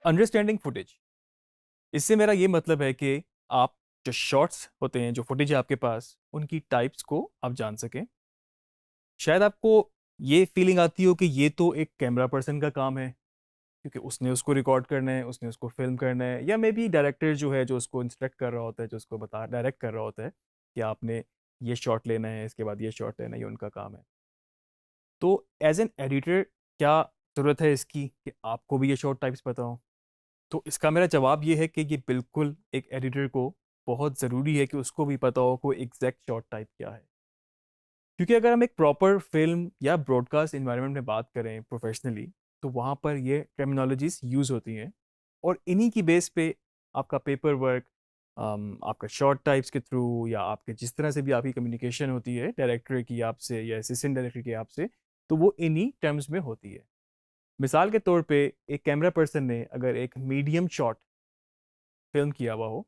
Understanding footage, इससे मेरा ये मतलब है कि आप जो शॉट्स होते हैं, जो फुटेज है आपके पास, उनकी टाइप्स को आप जान सकें। शायद आपको ये फीलिंग आती हो कि ये तो एक कैमरा पर्सन का काम है, क्योंकि उसने उसको रिकॉर्ड करना है, उसने उसको फिल्म करना है, या मे बी डायरेक्टर जो है, जो उसको इंस्ट्रक्ट कर रहा होता है, जो उसको डायरेक्ट कर रहा होता है कि आपने ये शॉट लेना है, इसके बाद ये शॉट लेना है, ये उनका काम है। तो एज एन एडिटर, क्या ज़रूरत है इसकी कि आपको भी ये शॉट टाइप्स पता हो? तो इसका मेरा जवाब ये है कि ये बिल्कुल एक एडिटर को बहुत ज़रूरी है कि उसको भी पता हो कोई एग्जैक्ट शॉट टाइप क्या है। क्योंकि अगर हम एक प्रॉपर फिल्म या ब्रॉडकास्ट इन्वायरमेंट में बात करें प्रोफेशनली, तो वहाँ पर ये टर्मिनोलॉजीज यूज़ होती हैं, और इन्हीं की बेस पे आपका पेपर वर्क, आपका शॉर्ट टाइप्स के थ्रू, या आपके जिस तरह से भी आपकी कम्युनिकेशन होती है डायरेक्टर की आपसे या असिस्टेंट डायरेक्टर की आपसे, तो वो इन्हीं टर्म्स में होती है। मिसाल के तौर पे, एक कैमरा पर्सन ने अगर एक मीडियम शॉट फिल्म किया हुआ हो,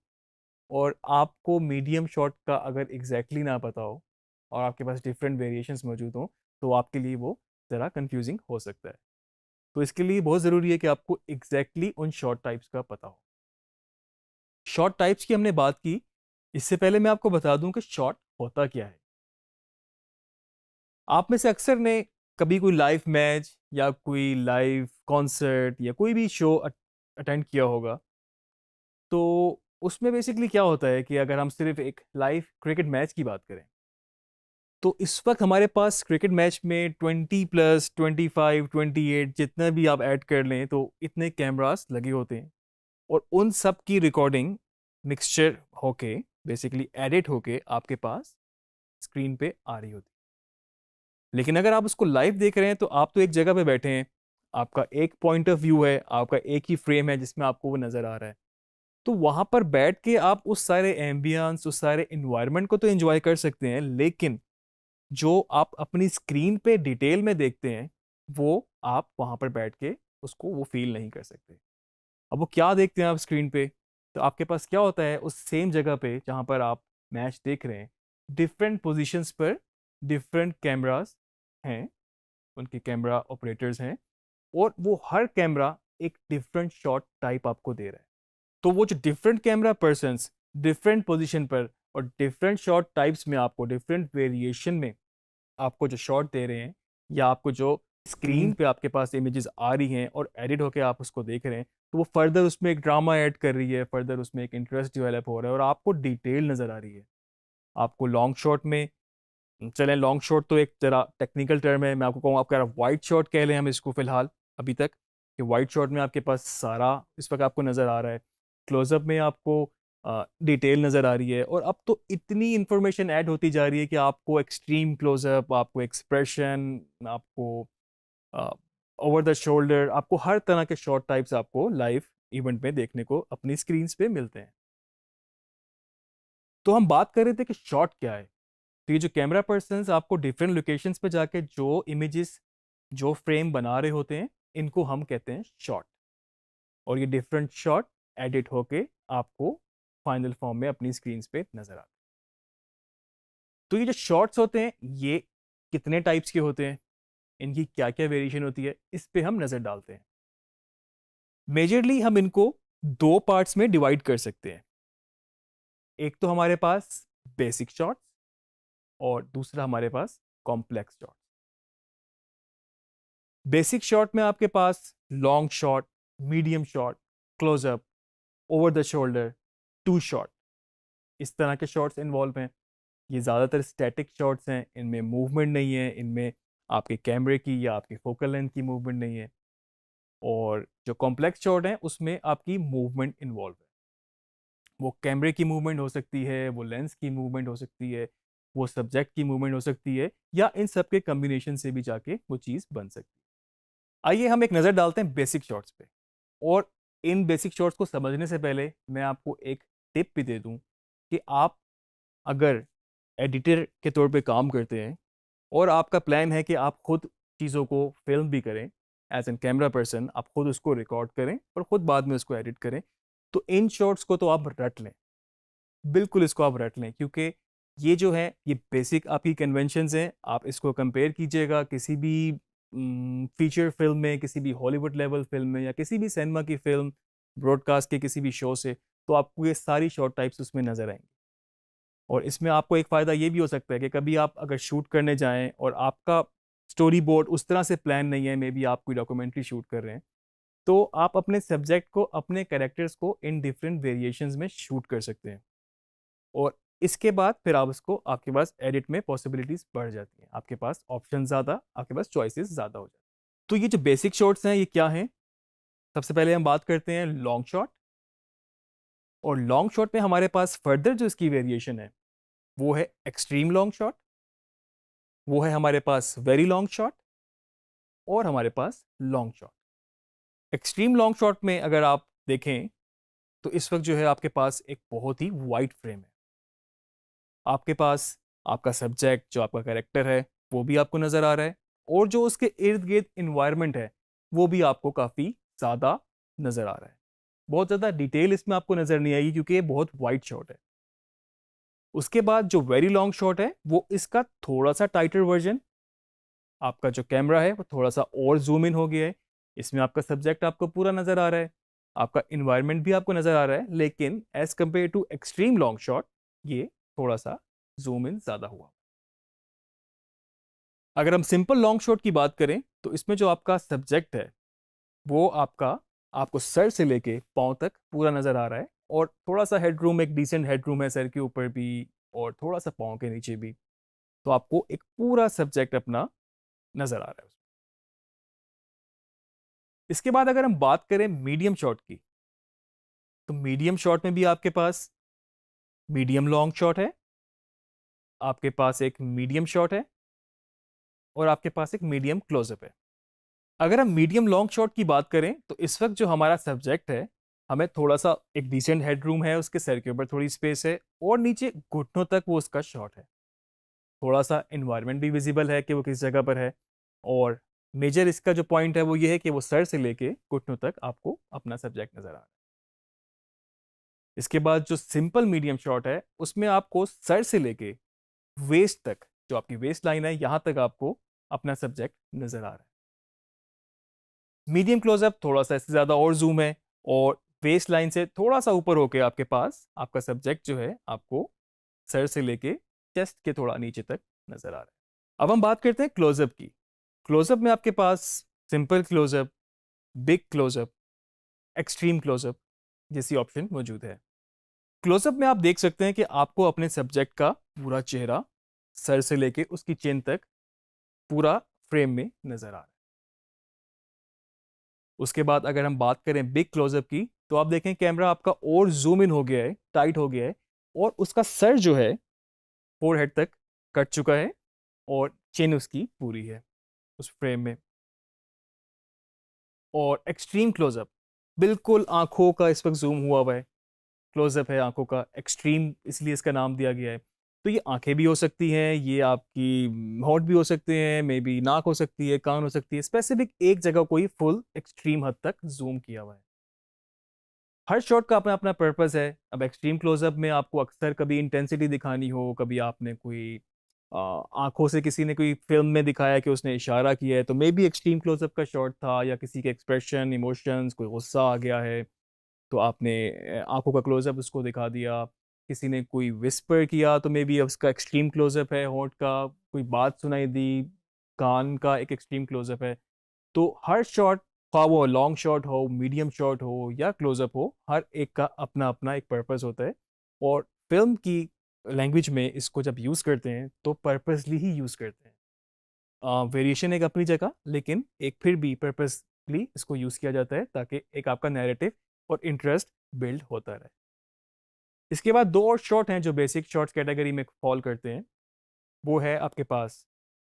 और आपको मीडियम शॉट का अगर एग्जैक्टली ना पता हो, और आपके पास डिफरेंट वेरिएशंस मौजूद हों, तो आपके लिए वो ज़रा कंफ्यूजिंग हो सकता है। तो इसके लिए बहुत ज़रूरी है कि आपको एग्जैक्टली उन शॉट टाइप्स का पता हो। शॉट टाइप्स की हमने बात की, इससे पहले मैं आपको बता दूं कि शॉट होता क्या है। आप में से अक्सर ने कभी कोई लाइव मैच या कोई लाइव कॉन्सर्ट या कोई भी शो अटेंड किया होगा। तो उसमें बेसिकली क्या होता है कि अगर हम सिर्फ एक लाइव क्रिकेट मैच की बात करें, तो इस वक्त हमारे पास क्रिकेट मैच में 20+, 25, 28 जितना भी आप ऐड कर लें, तो इतने कैमरास लगे होते हैं, और उन सब की रिकॉर्डिंग मिक्सचर होके, बेसिकली एडिट होके आपके पास स्क्रीन पे आ रही होती है। लेकिन अगर आप उसको लाइव देख रहे हैं, तो आप तो एक जगह पे बैठे हैं, आपका एक पॉइंट ऑफ व्यू है, आपका एक ही फ्रेम है जिसमें आपको वो नज़र आ रहा है। तो वहां पर बैठ के आप उस सारे एम्बियंस, उस सारे इन्वायरमेंट को तो एंजॉय कर सकते हैं, लेकिन जो आप अपनी स्क्रीन पे डिटेल में देखते हैं, वो आप वहां पर बैठ के उसको वो फील नहीं कर सकते। अब वो क्या देखते हैं आप स्क्रीन पे? तो आपके पास क्या होता है, उस सेम जगह पे जहां पर आप मैच देख रहे हैं, डिफरेंट पोजीशंस पर डिफरेंट कैमरास हैं, उनके कैमरा ऑपरेटर्स हैं, और वो हर कैमरा एक डिफरेंट शॉट टाइप आपको दे रहा है। तो वो जो different camera persons different position पर और डिफरेंट शॉट टाइप्स में आपको डिफरेंट वेरिएशन में आपको जो शॉट दे रहे हैं, या आपको जो स्क्रीन पे आपके पास इमेजेस आ रही हैं और एडिट होके आप उसको देख रहे हैं, तो वो फर्दर उसमें एक ड्रामा ऐड कर रही है, फर्दर उसमें एक इंटरेस्ट डेवलप हो रहा है, और आपको डिटेल नज़र आ रही है। आपको लॉन्ग शॉट में, चलें लॉन्ग शॉट तो एक जरा टेक्निकल टर्म है, मैं आपको कहूँगा आपका वाइट शॉट कह लें हम इसको फिलहाल अभी तक, कि वाइट शॉट में आपके पास सारा इस वक्त आपको नज़र आ रहा है। क्लोजअप में आपको डिटेल नज़र आ रही है, और अब तो इतनी इंफॉर्मेशन ऐड होती जा रही है कि आपको एक्सट्रीम क्लोजअप, आपको एक्सप्रेशन, आपको ओवर द शोल्डर, आपको हर तरह के शॉट टाइप्स आपको लाइव इवेंट में देखने को अपनी स्क्रीन पे मिलते हैं। तो हम बात कर रहे थे कि शॉट क्या है। तो ये जो कैमरा पर्सन्स आपको डिफरेंट लोकेशंस पे जाके जो इमेजेस, जो फ्रेम बना रहे होते हैं, इनको हम कहते हैं शॉट। और ये डिफरेंट शॉट एडिट होके आपको फाइनल फॉर्म में अपनी स्क्रीन पे नजर आते हैं। तो ये जो शॉट्स होते हैं, ये कितने टाइप्स के होते हैं, इनकी क्या क्या वेरिएशन होती है, इस पे हम नजर डालते हैं। मेजरली हम इनको दो पार्ट्स में डिवाइड कर सकते हैं। एक तो हमारे पास बेसिक शॉट्स, और दूसरा हमारे पास कॉम्प्लेक्स शॉट्स। बेसिक शॉट में आपके पास long shot, medium shot, closeup, over the shoulder, two shot, इस तरह के शॉट्स इन्वॉल्व हैं। ये ज़्यादातर स्टैटिक शॉट्स हैं, इनमें मूवमेंट नहीं है, इनमें आपके कैमरे की या आपकी फोकल लेंथ की मूवमेंट नहीं है। और जो कॉम्प्लेक्स शॉट है, उसमें आपकी मूवमेंट इन्वॉल्व है। वो कैमरे की मूवमेंट हो सकती है, वो लेंस की मूवमेंट हो सकती है, वो सब्जेक्ट की मूवमेंट हो सकती है, या इन सब के कम्बिनेशन से भी जाके वो चीज़ बन सकती है। आइए हम एक नज़र डालते हैं बेसिक शॉट्स पे। और इन बेसिक शॉट्स को समझने से पहले मैं आपको एक टिप भी दे दूं कि आप अगर एडिटर के तौर पे काम करते हैं, और आपका प्लान है कि आप खुद चीज़ों को फिल्म भी करें, एज एन कैमरा पर्सन आप खुद उसको रिकॉर्ड करें और खुद बाद में उसको एडिट करें, तो इन शॉट्स को तो आप रट लें, बिल्कुल इसको आप रट लें। क्योंकि ये जो है, ये बेसिक आपकी कन्वेंशंस हैं। आप इसको कंपेयर कीजिएगा किसी भी फीचर फिल्म में, किसी भी हॉलीवुड लेवल फिल्म में, या किसी भी सिनेमा की फिल्म ब्रॉडकास्ट के किसी भी शो से, तो आपको ये सारी शॉट टाइप्स उसमें नज़र आएंगी। और इसमें आपको एक फ़ायदा ये भी हो सकता है कि कभी आप अगर शूट करने जाएं और आपका स्टोरी बोर्ड उस तरह से प्लान नहीं है, मे बी आप कोई डॉक्यूमेंट्री शूट कर रहे हैं, तो आप अपने सब्जेक्ट को, अपने कैरेक्टर्स को इन डिफरेंट वेरिएशंस में शूट कर सकते हैं। और इसके बाद फिर आप उसको, आपके पास एडिट में पॉसिबिलिटीज बढ़ जाती हैं, आपके पास ऑप्शन ज़्यादा, आपके पास चॉइसेस ज़्यादा हो जाती हैं। तो ये जो बेसिक शॉट्स हैं ये क्या हैं? सबसे पहले हम बात करते हैं लॉन्ग शॉट। और लॉन्ग शॉट में हमारे पास फर्दर जो इसकी वेरिएशन है वो है एक्सट्रीम लॉन्ग शॉट, वो है हमारे पास वेरी लॉन्ग शॉट, और हमारे पास long shot. Extreme long shot में अगर आप देखें तो इस वक्त जो है आपके पास एक बहुत ही वाइड फ्रेम है। आपके पास आपका सब्जेक्ट, जो आपका कैरेक्टर है, वो भी आपको नज़र आ रहा है, और जो उसके इर्द गिर्द इन्वायरमेंट है वो भी आपको काफ़ी ज़्यादा नज़र आ रहा है। बहुत ज़्यादा डिटेल इसमें आपको नज़र नहीं आएगी क्योंकि ये बहुत वाइड शॉट है। उसके बाद जो वेरी लॉन्ग शॉट है वो इसका थोड़ा सा टाइटर वर्जन, आपका जो कैमरा है वो थोड़ा सा और जूम इन हो गया है। इसमें आपका सब्जेक्ट आपको पूरा नज़र आ रहा है, आपका इन्वायरमेंट भी आपको नज़र आ रहा है, लेकिन as compare to extreme long shot ये थोड़ा सा जूम इन ज़्यादा हुआ। अगर हम सिंपल लॉन्ग शॉट की बात करें तो इसमें जो आपका सब्जेक्ट है वो आपको सर से लेके पाँव तक पूरा नज़र आ रहा है, और थोड़ा सा हेडरूम, एक डिसेंट हेडरूम है सर के ऊपर भी और थोड़ा सा पाँव के नीचे भी, तो आपको एक पूरा सब्जेक्ट अपना नज़र आ रहा है। इसके बाद अगर हम बात करें मीडियम शॉट की, तो मीडियम शॉट में भी आपके पास मीडियम लॉन्ग शॉट है, आपके पास एक मीडियम शॉट है, और आपके पास एक मीडियम क्लोजअप है। अगर हम मीडियम लॉन्ग शॉट की बात करें तो इस वक्त जो हमारा सब्जेक्ट है, हमें थोड़ा सा एक डिसेंट हेडरूम है, उसके सर के ऊपर थोड़ी स्पेस है, और नीचे घुटनों तक वो उसका शॉट है। थोड़ा सा इन्वायरमेंट भी विजिबल है कि वो किस जगह पर है, और मेजर इसका जो पॉइंट है वो ये है कि वो सर से लेके घुटनों तक आपको अपना सब्जेक्ट नजर आ रहा है। इसके बाद जो सिंपल मीडियम शॉट है उसमें आपको सर से लेके वेस्ट तक, जो आपकी वेस्ट लाइन है, यहां तक आपको अपना सब्जेक्ट नजर आ रहा है। मीडियम क्लोजअप थोड़ा सा इससे ज़्यादा और जूम है, और वेस्ट लाइन से थोड़ा सा ऊपर होके आपके पास आपका सब्जेक्ट जो है आपको सर से लेके चेस्ट के थोड़ा नीचे तक नजर आ रहा है। अब हम बात करते हैं क्लोजअप की। क्लोजअप में आपके पास simple closeup, big closeup, extreme closeup जैसी ऑप्शन मौजूद है। क्लोजअप में आप देख सकते हैं कि आपको अपने सब्जेक्ट का पूरा चेहरा सर से लेके उसकी चिन तक पूरा फ्रेम में नजर आ रहा है। उसके बाद अगर हम बात करें बिग क्लोजअप की, तो आप देखें कैमरा आपका और जूम इन हो गया है, टाइट हो गया है, और उसका सर जो है फोरहेड तक कट चुका है, और चिन उसकी पूरी है उस फ्रेम में। और एक्सट्रीम क्लोजअप, बिल्कुल आंखों का इस वक्त जूम हुआ हुआ है, क्लोजअप है आंखों का, एक्सट्रीम इसलिए इसका नाम दिया गया है। तो ये आंखें भी हो सकती हैं, ये आपकी होंठ भी हो सकते हैं, मे बी नाक हो सकती है, कान हो सकती है, स्पेसिफिक एक जगह को ही फुल एक्सट्रीम हद तक जूम किया हुआ है। हर शॉट का अपना अपना पर्पस है। अब एक्सट्रीम क्लोजअप में आपको अक्सर कभी इंटेंसिटी दिखानी हो, कभी आपने कोई आंखों से, किसी ने कोई फिल्म में दिखाया कि उसने इशारा किया है, तो मे बी एक्सट्रीम क्लोजअप का शॉट था, या किसी के एक्सप्रेशन, इमोशंस, कोई गुस्सा आ गया है तो आपने आंखों का क्लोजअप उसको दिखा दिया। किसी ने कोई विस्पर किया तो मे बी उसका एक्सट्रीम क्लोजअप है होंठ का, कोई बात सुनाई दी, कान का एक एक्सट्रीम क्लोजअप है। तो हर शॉट, ख्वाह वो लॉन्ग शॉट हो, मीडियम शॉट हो या क्लोजअप हो, हर एक का अपना अपना एक पर्पस होता है। और फिल्म की लैंग्वेज में इसको जब यूज़ करते हैं तो पर्पसली ही यूज़ करते हैं। वेरिएशन एक अपनी जगह, लेकिन एक फिर भी पर्पसली इसको यूज़ किया जाता है ताकि एक आपका नैरेटिव और इंटरेस्ट बिल्ड होता रहे। इसके बाद दो और शॉट हैं जो बेसिक शॉट्स कैटेगरी में फॉल करते हैं। वो है आपके पास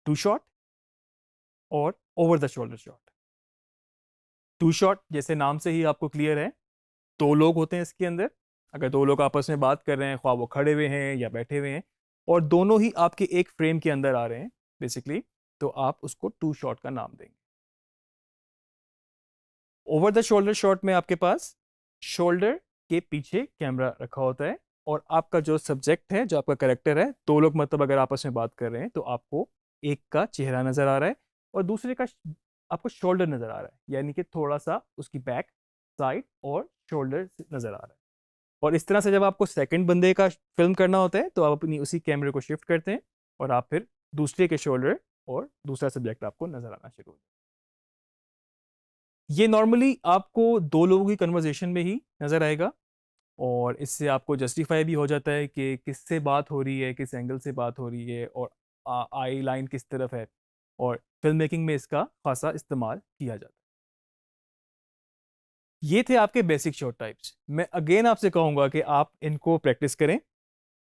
टू शॉट और over the shoulder shot. Two shot जैसे नाम से ही आपको क्लियर है, दो लोग होते हैं इसके अंदर। अगर दो लोग आपस में बात कर रहे हैं, ख्वाह वो खड़े हुए हैं या बैठे हुए हैं, और दोनों ही आपके एक फ्रेम के अंदर आ रहे हैं बेसिकली, तो आप उसको टू शॉट का नाम देंगे। ओवर द शोल्डर शॉट में आपके पास शोल्डर के पीछे कैमरा रखा होता है, और आपका जो सब्जेक्ट है, जो आपका करेक्टर है, दो लोग मतलब अगर आपस में बात कर रहे हैं तो आपको एक का चेहरा नजर आ रहा है और दूसरे का आपको शोल्डर नजर आ रहा है, यानी कि थोड़ा सा उसकी बैक, साइड और शोल्डर नज़र आ रहा है। और इस तरह से जब आपको सेकंड बंदे का फिल्म करना होता है तो आप अपनी उसी कैमरे को शिफ्ट करते हैं और आप फिर दूसरे के शोल्डर और दूसरा सब्जेक्ट आपको नज़र आना शुरू हो। ये नॉर्मली आपको दो लोगों की कन्वर्जेशन में ही नज़र आएगा और इससे आपको जस्टिफाई भी हो जाता है कि किससे बात हो रही है, किस एंगल से बात हो रही है और आई लाइन किस तरफ है, और फिल्म मेकिंग में इसका खासा इस्तेमाल किया जाता है। ये थे आपके बेसिक शॉट टाइप्स। मैं अगेन आपसे कहूँगा कि आप इनको प्रैक्टिस करें,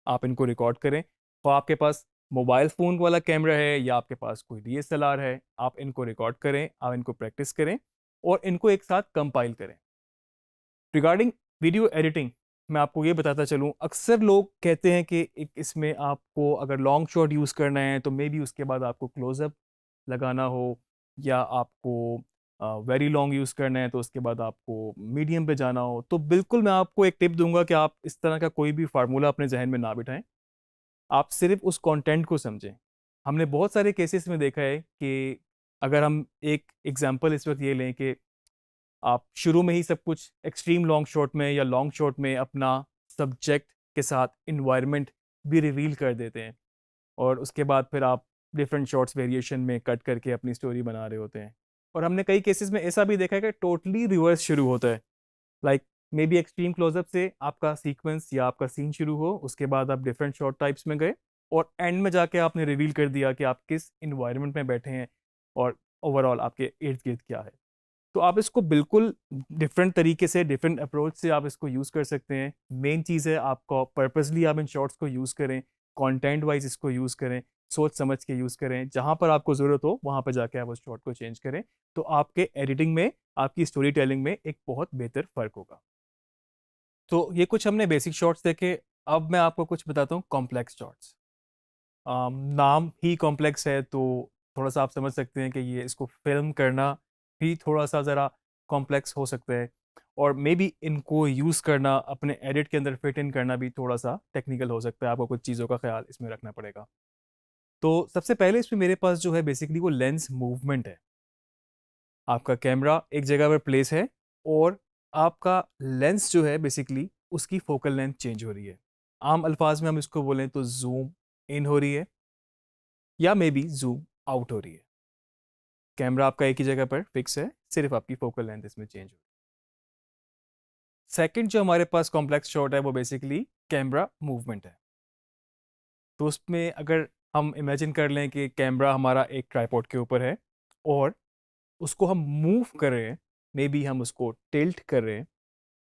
आप इनको रिकॉर्ड करें। तो आपके पास मोबाइल फ़ोन वाला कैमरा है या आपके पास कोई DSLR है, आप इनको रिकॉर्ड करें, आप इनको प्रैक्टिस करें और इनको एक साथ कंपाइल करें। रिगार्डिंग वीडियो एडिटिंग, मैं आपको ये बताता चलूँ, अक्सर लोग कहते हैं कि एक इसमें आपको अगर लॉन्ग शॉट यूज़ करना है तो मे बी उसके बाद आपको क्लोज़अप लगाना हो, या आपको वेरी लॉन्ग यूज़ करना है तो उसके बाद आपको मीडियम पे जाना हो। तो बिल्कुल मैं आपको एक टिप दूंगा कि आप इस तरह का कोई भी फार्मूला अपने जहन में ना बिठाएं, आप सिर्फ उस कंटेंट को समझें। हमने बहुत सारे केसेस में देखा है कि अगर हम एक एग्जांपल इस वक्त ये लें कि आप शुरू में ही सब कुछ एक्सट्रीम लॉन्ग शॉट में या लॉन्ग शॉट में अपना सब्जेक्ट के साथ इन्वायरमेंट भी रिवील कर देते हैं और उसके बाद फिर आप डिफरेंट शॉट्स वेरिएशन में कट करके अपनी स्टोरी बना रहे होते हैं। और हमने कई केसेस में ऐसा भी देखा है कि टोटली रिवर्स शुरू होता है, like maybe extreme closeup से आपका सीक्वेंस या आपका सीन शुरू हो, उसके बाद आप डिफरेंट शॉट टाइप्स में गए और एंड में जाके आपने रिवील कर दिया कि आप किस इन्वायरमेंट में बैठे हैं और ओवरऑल आपके इर्द गिर्द क्या है। तो आप इसको बिल्कुल डिफरेंट तरीके से, डिफरेंट अप्रोच से आप इसको यूज़ कर सकते हैं। मेन चीज़ है आपको पर्पसली आप इन शॉर्ट्स को यूज़ करें, कंटेंट वाइज इसको यूज़ करें, सोच समझ के यूज़ करें, जहाँ पर आपको ज़रूरत हो वहाँ पर जाके आप उस शॉर्ट को चेंज करें, तो आपके एडिटिंग में, आपकी स्टोरी टेलिंग में एक बहुत बेहतर फ़र्क होगा। तो ये कुछ हमने बेसिक शॉर्ट्स देखे। अब मैं आपको कुछ बताता हूँ कॉम्प्लेक्स शॉर्ट्स। नाम ही कॉम्प्लेक्स है तो थोड़ा सा आप समझ सकते हैं कि ये इसको फिल्म करना भी थोड़ा सा ज़रा कॉम्प्लेक्स हो सकता है, और मे बी इनको यूज़ करना, अपने एडिट के अंदर फिट इन करना भी थोड़ा सा टेक्निकल हो सकता है। आपको कुछ चीज़ों का ख्याल इसमें रखना पड़ेगा। तो सबसे पहले इसमें मेरे पास जो है बेसिकली वो लेंस मूवमेंट है। आपका कैमरा एक जगह पर प्लेस है और आपका लेंस जो है बेसिकली उसकी फोकल लेंथ चेंज हो रही है। आम अल्फाज में हम इसको बोलें तो जूम इन हो रही है या मे बी जूम आउट हो रही है। कैमरा आपका एक ही जगह पर फिक्स है, सिर्फ आपकी फोकल लेंथ इसमें चेंज हो रही है। सेकंड जो हमारे पास कॉम्प्लेक्स शॉट है वो बेसिकली कैमरा मूवमेंट है। तो उसमें अगर हम इमेजिन कर लें कि कैमरा हमारा एक ट्राइपॉड के ऊपर है और उसको हम मूव कर रहे हैं, मे बी हम उसको टिल्ट कर रहे हैं।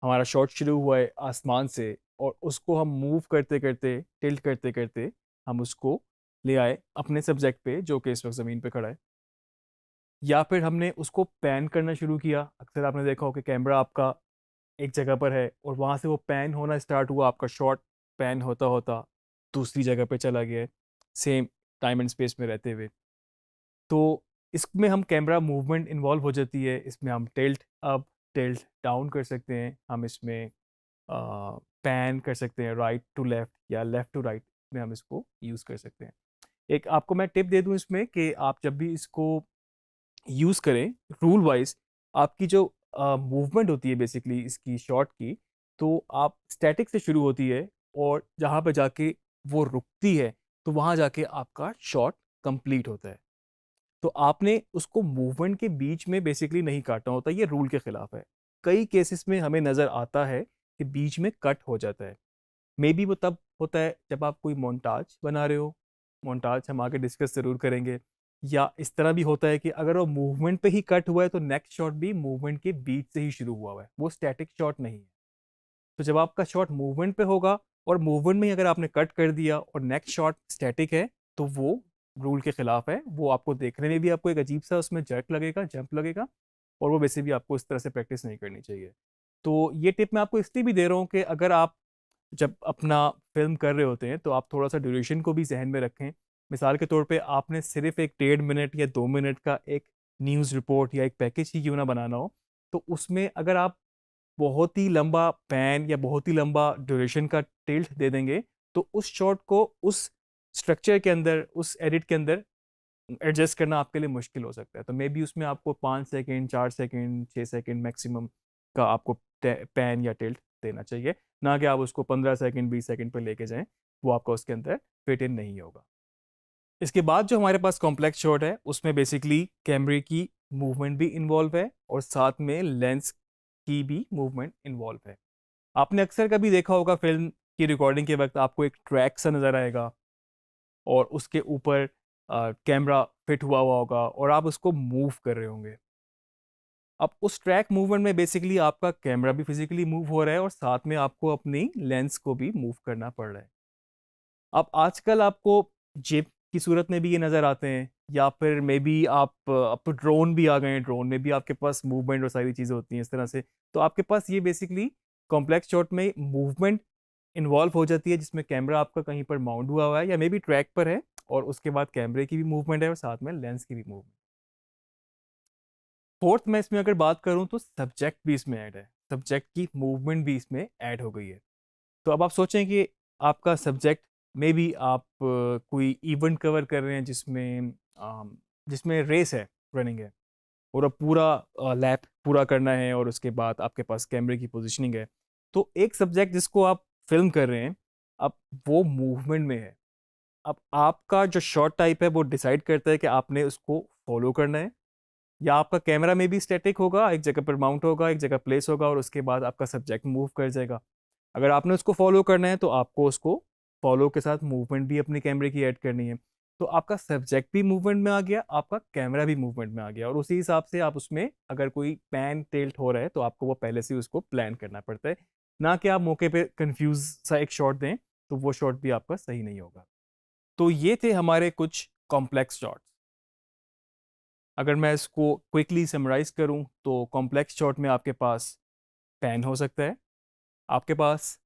हमारा शॉट शुरू हुआ है आसमान से और उसको हम मूव करते करते, टिल्ट करते करते हम उसको ले आए अपने सब्जेक्ट पे जो कि इस वक्त ज़मीन पे खड़ा है, या फिर हमने उसको पैन करना शुरू किया। अक्सर आपने देखा हो कि कैमरा आपका एक जगह पर है और वहाँ से वो पैन होना स्टार्ट हुआ, आपका शॉट पैन होता होता दूसरी जगह पे चला गया है, सेम टाइम एंड स्पेस में रहते हुए। तो इसमें हम कैमरा मूवमेंट इन्वॉल्व हो जाती है। इसमें हम टिल्ट अप, टिल्ट डाउन कर सकते हैं, हम इसमें पैन कर सकते हैं राइट टू लेफ़्ट या लेफ़्ट टू राइट में हम इसको यूज़ कर सकते हैं। एक आपको मैं टिप दे दूँ इसमें कि आप जब भी इसको यूज़ करें रूल वाइज, आपकी जो मूवमेंट होती है बेसिकली इसकी शॉट की, तो आप स्टैटिक से शुरू होती है और जहाँ पे जाके वो रुकती है तो वहाँ जाके आपका शॉट कंप्लीट होता है। तो आपने उसको मूवमेंट के बीच में बेसिकली नहीं काटना होता, ये रूल के खिलाफ है। कई केसेस में हमें नज़र आता है कि बीच में कट हो जाता है। मे बी वो तब होता है जब आप कोई मोन्टाज बना रहे हो, मोन्टाज हम आगे डिस्कस ज़रूर करेंगे। या इस तरह भी होता है कि अगर वो मूवमेंट पे ही कट हुआ है तो नेक्स्ट शॉट भी मूवमेंट के बीच से ही शुरू हुआ है, वो स्टैटिक शॉट नहीं है। तो जब आपका शॉट मूवमेंट पे होगा और मूवमेंट में ही अगर आपने कट कर दिया और नेक्स्ट शॉट स्टैटिक है, तो वो रूल के खिलाफ है। वो आपको देखने में भी आपको एक अजीब सा उसमें जर्क लगेगा, जंप लगेगा, और वो वैसे भी आपको इस तरह से प्रैक्टिस नहीं करनी चाहिए। तो ये टिप मैं आपको इसलिए भी दे रहा हूँ कि अगर आप जब अपना फिल्म कर रहे होते हैं तो आप थोड़ा सा ड्यूरेशन को भी जहन में रखें। मिसाल के तौर पे आपने सिर्फ एक 1.5 मिनट या 2 मिनट का एक न्यूज़ रिपोर्ट या एक पैकेज ही क्यों ना बनाना हो, तो उसमें अगर आप बहुत ही लंबा पैन या बहुत ही लंबा ड्यूरेशन का टिल्ट दे देंगे तो उस शॉट को उस स्ट्रक्चर के अंदर, उस एडिट के अंदर एडजस्ट करना आपके लिए मुश्किल हो सकता है। तो मे बी उसमें आपको 5 सेकेंड, 4 सेकेंड, 6 सेकेंड मैक्सिमम का आपको पैन या टिल्ट देना चाहिए, ना कि आप उसको 15 सेकंड 20 सेकंड पर लेके जाएं, वो आपका उसके अंदर फिट इन नहीं होगा। इसके बाद जो हमारे पास कॉम्प्लेक्स शॉट है उसमें बेसिकली कैमरे की मूवमेंट भी इन्वॉल्व है और साथ में लेंस की भी मूवमेंट इन्वॉल्व है। आपने अक्सर कभी देखा होगा फिल्म की रिकॉर्डिंग के वक्त आपको एक ट्रैक सा नज़र आएगा और उसके ऊपर कैमरा फिट हुआ हुआ होगा और आप उसको मूव कर रहे होंगे। अब उस ट्रैक मूवमेंट में बेसिकली आपका कैमरा भी फिजिकली मूव हो रहा है और साथ में आपको अपनी लेंस को भी मूव करना पड़ रहा है। अब आजकल आपको जिप की सूरत में भी ये नज़र आते हैं, या फिर मे बी आप अब तो ड्रोन भी आ गए हैं, ड्रोन में भी आपके पास मूवमेंट और सारी चीज़ें होती हैं इस तरह से। तो आपके पास ये बेसिकली कॉम्प्लेक्स शॉट में मूवमेंट इन्वॉल्व हो जाती है, जिसमें कैमरा आपका कहीं पर माउंट हुआ हुआ है या मे बी ट्रैक पर है और उसके बाद कैमरे की भी मूवमेंट है और साथ में लेंस की भी मूवमेंट। फोर्थ में इसमें अगर बात करूं तो सब्जेक्ट भी इसमें ऐड है, सब्जेक्ट की मूवमेंट भी इसमें ऐड हो गई है। तो अब आप सोचें कि आपका सब्जेक्ट में भी आप कोई इवेंट कवर कर रहे हैं जिसमें रेस है, रनिंग है, और अब पूरा लैप पूरा करना है और उसके बाद आपके पास कैमरे की पोजीशनिंग है। तो एक सब्जेक्ट जिसको आप फिल्म कर रहे हैं, अब वो मूवमेंट में है। अब आपका जो शॉट टाइप है वो डिसाइड करता है कि आपने उसको फॉलो करना है, या आपका कैमरा में भी स्टैटिक होगा, एक जगह पर माउंट होगा, एक जगह प्लेस होगा और उसके बाद आपका सब्जेक्ट मूव कर जाएगा। अगर आपने उसको फॉलो करना है तो आपको उसको फॉलो के साथ मूवमेंट भी अपने कैमरे की ऐड करनी है। तो आपका सब्जेक्ट भी मूवमेंट में आ गया, आपका कैमरा भी मूवमेंट में आ गया, और उसी हिसाब से आप उसमें अगर कोई पैन टिल्ट हो रहा है तो आपको वो पहले से उसको प्लान करना पड़ता है, ना कि आप मौके पे कंफ्यूज सा एक शॉट दें, तो वो शॉट भी आपका सही नहीं होगा। तो ये थे हमारे कुछ कॉम्प्लेक्स शॉट्स। अगर मैं इसको क्विकली समराइज करूं तो कॉम्प्लेक्स शॉट में आपके पास पैन हो सकता है, आपके पास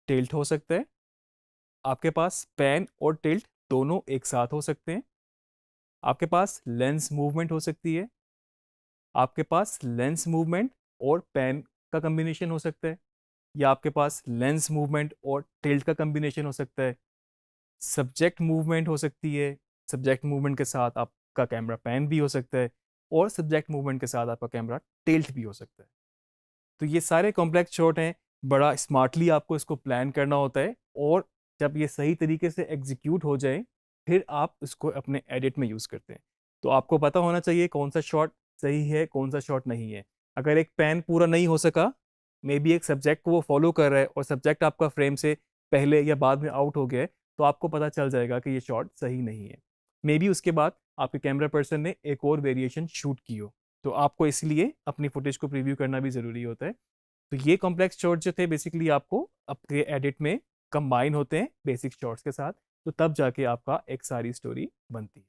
टिल्ट हो सकता है, आपके पास पैन और टिल्ट दोनों एक साथ हो सकते हैं, आपके पास लेंस मूवमेंट हो सकती है, आपके पास लेंस मूवमेंट और पैन का कॉम्बिनेशन हो सकता है, या आपके पास लेंस मूवमेंट और टिल्ट का कॉम्बिनेशन हो सकता है, सब्जेक्ट मूवमेंट हो सकती है, सब्जेक्ट मूवमेंट के साथ आपका कैमरा पैन भी हो सकता है, और सब्जेक्ट मूवमेंट के साथ आपका कैमरा टिल्ट भी हो सकता है। तो ये सारे कॉम्प्लेक्स शॉट हैं, बड़ा स्मार्टली आपको इसको प्लान करना होता है, और जब ये सही तरीके से एग्जीक्यूट हो जाए फिर आप इसको अपने एडिट में यूज़ करते हैं। तो आपको पता होना चाहिए कौन सा शॉट सही है, कौन सा शॉट नहीं है। अगर एक पैन पूरा नहीं हो सका, मे बी एक सब्जेक्ट को वो फॉलो कर रहा है और सब्जेक्ट आपका फ्रेम से पहले या बाद में आउट हो गया है, तो आपको पता चल जाएगा कि ये शॉट सही नहीं है। मे बी उसके बाद आपके कैमरा पर्सन ने एक और वेरिएशन शूट की हो, तो आपको इसलिए अपनी फुटेज को प्रीव्यू करना भी ज़रूरी होता है। तो ये कॉम्प्लेक्स शॉट जो थे बेसिकली आपको आपके एडिट में कंबाइन होते हैं बेसिक शॉट्स के साथ, तो तब जाके आपका एक सारी स्टोरी बनती है।